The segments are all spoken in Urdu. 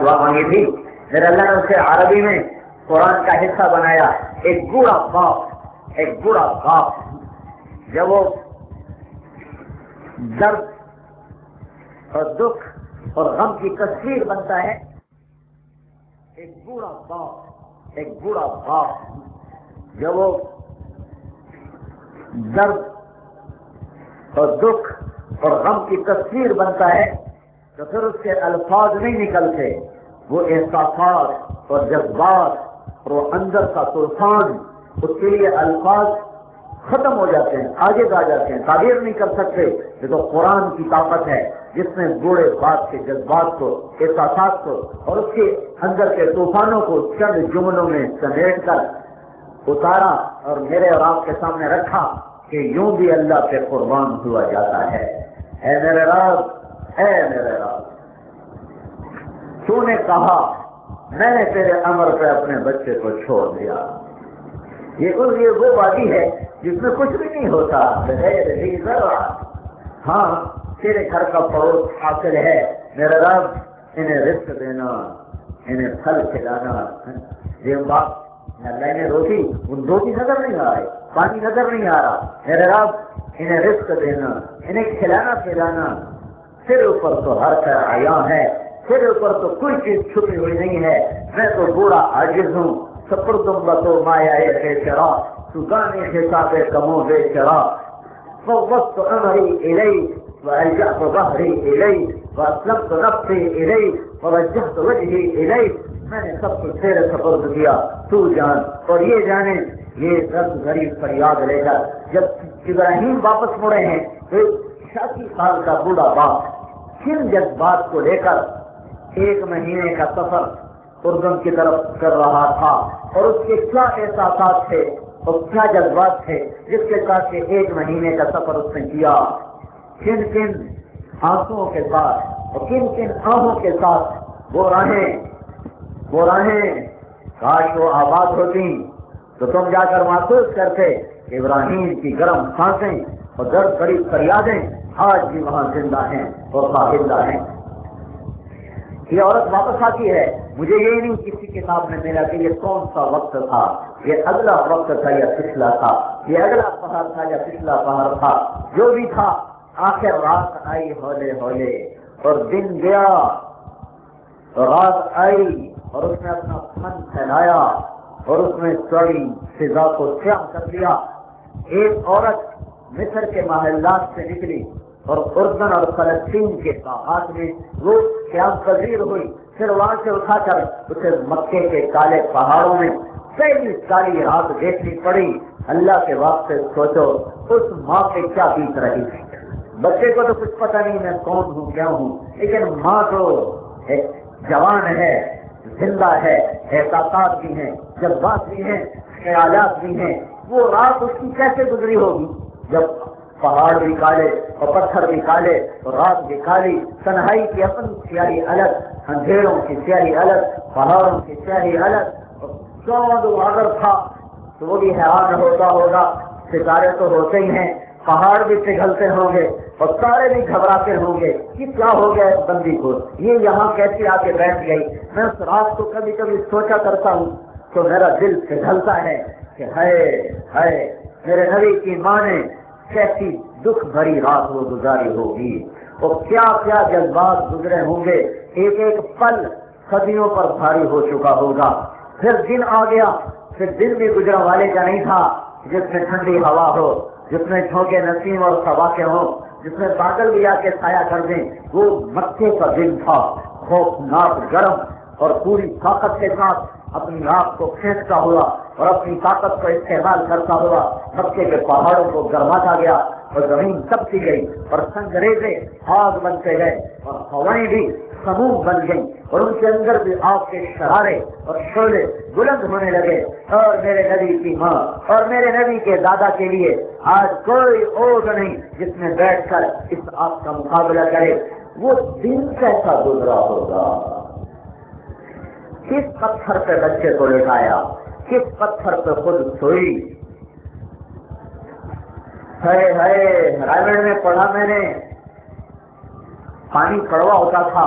دعا مانگی تھی، میرے اللہ نے اسے عربی میں قرآن کا حصہ بنایا. ایک بوڑھا باپ جب وہ درد اور دکھ اور غم کی تصویر بنتا ہے، ایک بوڑھا باپ جب وہ درد اور دکھ اور غم کی تصویر بنتا ہے تو پھر اس کے الفاظ نہیں نکلتے، وہ احساسات اور جذبات اور وہ اندر کا طوفان، اس کے لیے الفاظ ختم ہو جاتے ہیں، عاجز آ جاتے ہیں، تعبیر نہیں کر سکتے. یہ تو قرآن کی طاقت ہے جس نے بوڑھے باپ کے جذبات کو، احساسات کو اور اس کے اندر کے طوفانوں کو چند جملوں میں سمیٹ کر اتارا اور میرے اور آپ کے سامنے رکھا کہ یوں بھی اللہ پہ قربان ہوا جاتا ہے. اے میرے رب، تو نے کہا میں نے تیرے امر پہ اپنے بچے کو چھوڑ دیا. یہ وہ وادی ہے جس میں کچھ بھی نہیں ہوتا، ہاں تیرے گھر کا پڑوس حاصل ہے. میرے رب انہیں رزق دینا، انہیں پھل کھلانا. یہ بات اللہ نے روٹی نظر نہیں آ رہی، پانی نظر نہیں آ رہا. میرے رب انہیں رزق دینا، انہیں کھلانا پلانا. پھر اوپر تو ہر طرح عیاں ہے، پھر اوپر تو کوئی چیز چھپی ہوئی نہیں ہے. میں تو بوڑھا عاجز ہوں، سپردم بتو مایا بے چرا، تو گانے حساب کمو بے چرا. فوضت امری الیک والجأت ظہری الیک واسلمت نفسی الیک ووجہت وجہی الیک. میں نے سب کچھ تیرے سپرد کیا، تو جان اور یہ جانے. یہ درد غریب فریاد لے کر جب ابراہیم واپس مڑے ہیں تو 86 سال کا بوڑھا باپ کن جذبات کو لے کر 1 مہینے کا سفر اردن کی طرف کر رہا تھا، اور اس کے کیا احساسات تھے اور کیا جذبات تھے جس کے ساتھ 1 مہینے کا سفر اس نے کیا. کن کن آنسوؤں کے ساتھ اور کن کن آہوں کے ساتھ وہ راہیں کاش وہ آباد ہوتی تو تم جا کر محسوس کرتے کہ ابراہیم کی گرم سانسیں اور درد بڑی فریادیں آج بھی وہاں زندہ ہیں اور باہندہ ہیں. یہ عورت واپس آتی ہے. مجھے یہ نہیں کسی کتاب میں ملا کہ یہ کون سا وقت تھا، یہ اگلا وقت تھا یا پچھلا تھا، یہ اگلا پہاڑ تھا یا پچھلا پہاڑ تھا. جو بھی تھا آخر رات آئی ہولے ہولے اور دن گیا، رات آئی اور اس نے اپنا فن پھیلایا اور اس نے سوئی فضا کو سیاہ کر دیا. ایک عورت مصر کے محلات سے نکلی اور اردن اور فلسطین کے باغات میں وہ قیام پذیر ہوئی. پھر وہاں سے اٹھا کر اسے مکے کے کالے پہاڑوں میں پہلی کالی رات دیکھنی پڑی. اللہ کے واسطے سوچو اس ماں پہ کیا بیت رہی ہے. بچے کو تو کچھ پتہ نہیں میں کون ہوں کیا ہوں، لیکن ماں تو جوان ہے، زندہ ہے، احساسات بھی ہیں، جذبات بھی ہیں، خیالات بھی ہیں. وہ رات اس کی کیسے گزری ہوگی جب پہاڑ بھی کالے اور پتھر بھی کالے اور رات بھی کالی، تنہائی کی اپنی سیاہی الگ، اندھیروں کی سیاہی الگ، پہاڑوں کی سیاہی الگ. اور چاند اگر تھا تو وہ بھی حیران ہوتا ہوگا. ستارے تو ہوتے ہی ہیں، پہاڑ بھی پگھلتے ہوں گے اور تارے بھی گھبراتے ہوں گے کہ کیا ہو گیا اس بندی کو، یہ یہاں کیسے آ کے بیٹھ گئی. میں اس رات کو کبھی کبھی سوچا کرتا ہوں تو میرا دل پگھلتا ہے کہ ہائے میرے نبی کی ماں نے کیسی دکھ بھری رات وہ گزاری ہوگی اور کیا کیا جذبات گزرے ہوں گے. ایک ایک پل صدیوں پر بھاری ہو چکا ہوگا. پھر دن آ گیا، پھر دن بھی گزرا والے کا نہیں تھا جس میں ٹھنڈی ہوا ہو، جس میں جھونکے نسیم اور صباحیں ہوں، جس میں بادل بھی آ کے سایہ کر دیں. وہ مکے کا دن تھا، خوفناک گرم اور پوری طاقت کے ساتھ اپنی آنکھ کو کھینچتا ہوا اور اپنی طاقت کو استعمال کرتا ہوا مکے کے پہاڑوں کو گرماتا گیا اور زمین تپتی گئی اور سنگریزے آگ بنتے گئے اور ہوائیں بھی سموم بن گئی اور ان کے اندر بھی آگ کے شرارے اور شعلے بلند ہونے لگے. اور میرے نبی کی ماں اور میرے نبی کے دادا کے لیے آج کوئی اوٹ نہیں جس میں بیٹھ کر اس آگ کا مقابلہ کرے. وہ دن کیسا گزرا ہوگا، کس پتھر پہ بچے کو لٹایا، کس پتھر پہ خود سوئی. رائمنڈ میں پڑھا میں نے، پانی کڑوا ہوتا تھا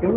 3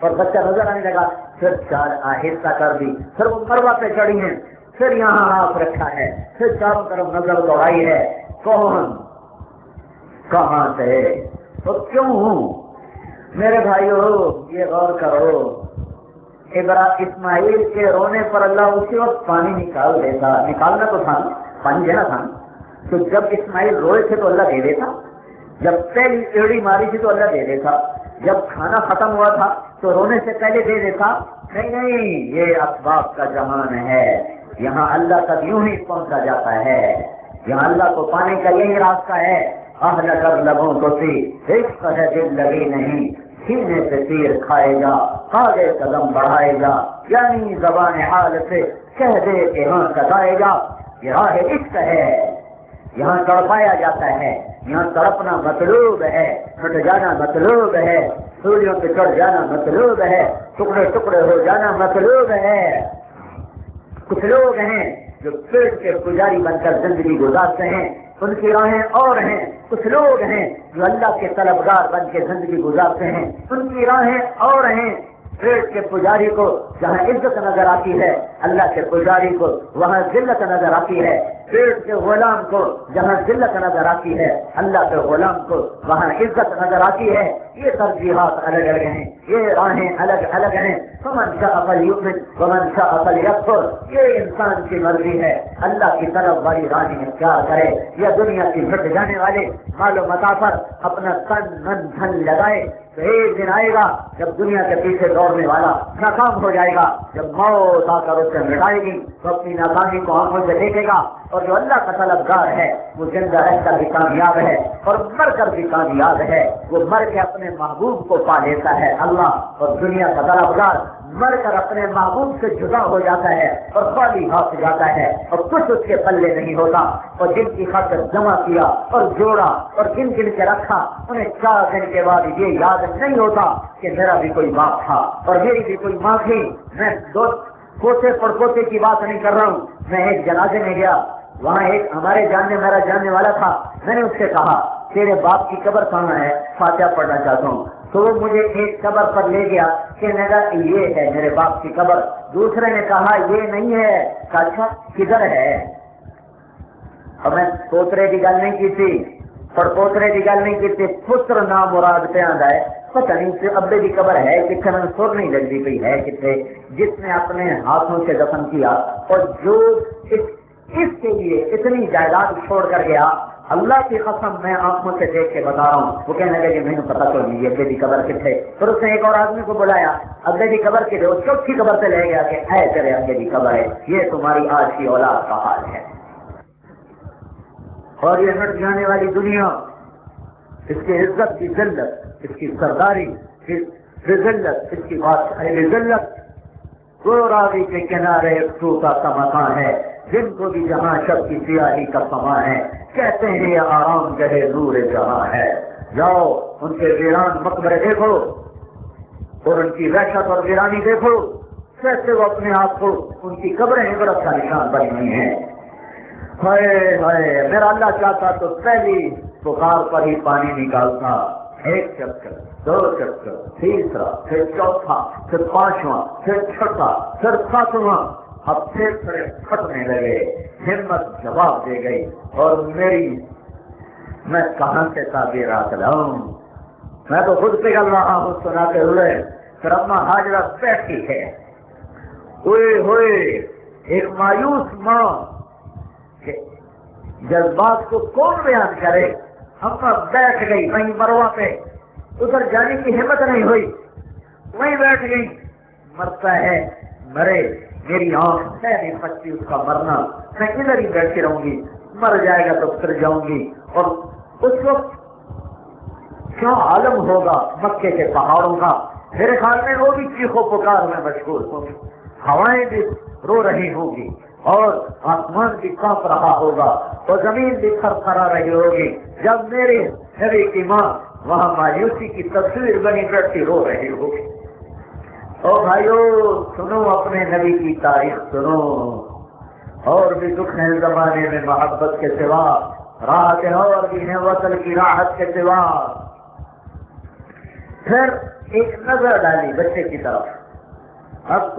اور بچہ نظر آنے لگا، پھر چار آہستہ کر دی، پھر وہ مروا پہ چڑھی ہیں، پھر یہاں ہاتھ رکھا ہے، پھر چاروں طرف نظر دوڑائی ہے، کون کہاں سے تو کیوں ہوں؟ میرے بھائیو یہ غور کرو، اسماعیل کے رونے پر اللہ اسی وقت پانی نکال دیتا، نکالنا تو تھا، پانی دینا تھا، تو جب اسماعیل روئے تھے تو اللہ دے دیتا، جب پہلی ایڑی ماری تھی تو اللہ دے دیتا، جب کھانا ختم ہوا تھا تو رونے سے پہلے دے دیتا، نہیں، یہ اسباب کا جہان ہے، یہاں اللہ تک یوں ہی پہنچا جاتا ہے، یہاں اللہ کو پانے کا یہی راستہ ہے، اہل کر لبوں کو سی عشق ہے دل لگی نہیں، سینے سے تیر کھائے گا، آگے قدم بڑھائے گا، یعنی زبان حال سے کہہ دے کہ ہاں کتائے گا، یہ راہ عشق ہے، یہاں تڑپایا جاتا ہے، یہاں تڑپنا مطلوب ہے، چھٹ جانا مطلوب ہے، سوریوں پہ چڑھ جانا مطلوب ہے، ٹکڑے ٹکڑے ہو جانا مطلوب ہے۔ کچھ لوگ ہیں جو پیٹ کے پجاری بن کر زندگی گزارتے ہیں، ان کی راہیں اور ہیں، کچھ لوگ ہیں جو اللہ کے طلبگار بن کے زندگی گزارتے ہیں، ان کی راہیں اور ہیں۔ پیٹ کے پجاری کو جہاں عزت نظر آتی ہے اللہ کے پجاری کو وہاں ذلت نظر آتی ہے، پیٹ کے غلام کو جہاں ذلت نظر آتی ہے اللہ کے غلام کو وہاں عزت نظر آتی ہے۔ یہ ترجیحات الگ الگ ہیں، یہ راہیں الگ الگ ہیں، فمن شاء فلیؤمن ومن شاء فلیکفر، یہ انسان کی مرضی ہے، اللہ کی طرف والی راہیں اختیار کرے یا دنیا کی ہٹ جانے والے مال و متاع پر اپنا تن من دھن لگائے، تو ایک دن آئے گا جب دنیا کے پیچھے دوڑنے والا ناکام ہو جائے گا، جب موت آ کر اسے مٹائے گی تو اپنی ناکامی کو آنکھوں سے دیکھے گا، اور جو اللہ کا طلبگار ہے وہ زندہ رہ کر بھی کامیاب ہے اور مر کر بھی کامیاب ہے، وہ مر کے اپنے محبوب کو پا لیتا ہے اللہ، اور دنیا کا طلبگار مر کر اپنے محبوب سے جدا ہو جاتا ہے اور خالی ہاتھ جاتا ہے اور کچھ اس کے پلے نہیں ہوتا، اور جن کی خاطر جمع کیا اور جوڑا اور گن گن کے رکھا انہیں 4 دن کے بعد یہ یاد نہیں ہوتا کہ میرا بھی کوئی باپ تھا اور میری بھی کوئی ماں تھی۔ میں 2 پوتے پڑپوتے کی بات نہیں کر رہا ہوں، میں ایک جنازے میں گیا، وہاں ایک میرا جاننے والا تھا، میں نے اس سے کہا تیرے باپ کی قبر کہاں ہے، فاتحہ پڑھنا چاہتا ہوں، تو وہ مجھے ایک قبر پر لے گیا کہ میرا یہ ہے میرے باپ کی قبر، دوسرے نے کہا یہ نہیں ہے، اچھا کدھر ہے؟ اور میں پوترے کی گل نہیں کی تھی، پڑپوترے کی گل نہیں کی تھی، پتر نام مراد پہ آندا ہے، پتہ نہیں سے ابے کی قبر ہے کتنے، میں سر نہیں لگتی پئی ہے کتنے، جس نے اپنے ہاتھوں سے دفن کیا اور جو اس کے لیے اتنی جائیداد چھوڑ کر گیا، اللہ کی قسم میں آنکھوں سے دیکھ کے بتا رہا ہوں، وہ کہنے لگے میں نے پتا تو نہیں ابے کی قبر کتنے، پھر اس نے ایک اور آدمی کو بلایا ابے کی قبر کتنے، اس چوتھی قبر سے لے گیا کہ اے تیرے ابے کی قبر ہے، یہ تمہاری آج کی اولاد کا حال ہے۔ اور یہ ہٹ جانے والی دنیا، اس کی عزت کی ذلت، اس کی سرداری کی ذلت، اس کی بادشاہی ذلت، وہ راوی کے کنارے ایک ٹوٹا سا مکان ہے، جن کو بھی جہاں شب کی سیاہی کا سما ہے، کہتے ہیں یہ آرام گہے نور جہاں ہے، جاؤ ان کے ویران مقبرے دیکھو اور ان کی وحشت اور ویرانی دیکھو، کیسے وہ اپنے آپ کو ان کی قبریں عبرت کا نشان بنی ہوئی ہیں۔ ہائے ہائے، میرا اللہ چاہتا تو پہلی بخار پر ہی پانی نکالتا، 1 چکر 2 چکر، تیسرا، پھر چوتھا، پھر 5واں، پھر 6واں، پھر 7واں، اب پھر پھٹنے لگے، ہمت جواب دے گئی، اور میں کہاں سے تعبیرات لاؤں، میں تو خود پگھل رہا ہوں سناتے ہوئے، پھر اما حاجرہ بیٹھی ہے، ہوئے ہوئے ایک مایوس ماں، جذبات کو کون بیان کرے، اما بیٹھ گئی وہیں مروہ پہ، ادھر جانے کی ہمت نہیں ہوئی، وہیں بیٹھ گئی، مرتا ہے مرے، میری آنکھ ہے نہیں سکتی اس کا مرنا، میں ادھر ہی بیٹھی رہوں گی، مر جائے گا تو پھر جاؤں گی، اور اس وقت کیا عالم ہوگا مکے کے پہاڑوں کا، میرے خیال میں وہ بھی چیخو پکار میں مشغول ہوگی، ہوائیں بھی رو رہی ہوگی اور آسمان بھی کانپ رہا ہوگا اور زمین بھی تھر تھرا رہی ہوگی، جب میرے نبی کی ماں وہاں مایوسی کی تصویر بنی بیٹھی رو رہی ہوگی۔ او بھائیو سنو، اپنے نبی کی تاریخ سنو، اور بھی دکھ ہے زمانے میں محبت کے سوا، راحت اور بھی ہے وصل کی راحت کے سوا۔ پھر ایک نظر ڈالی بچے کی طرف، اب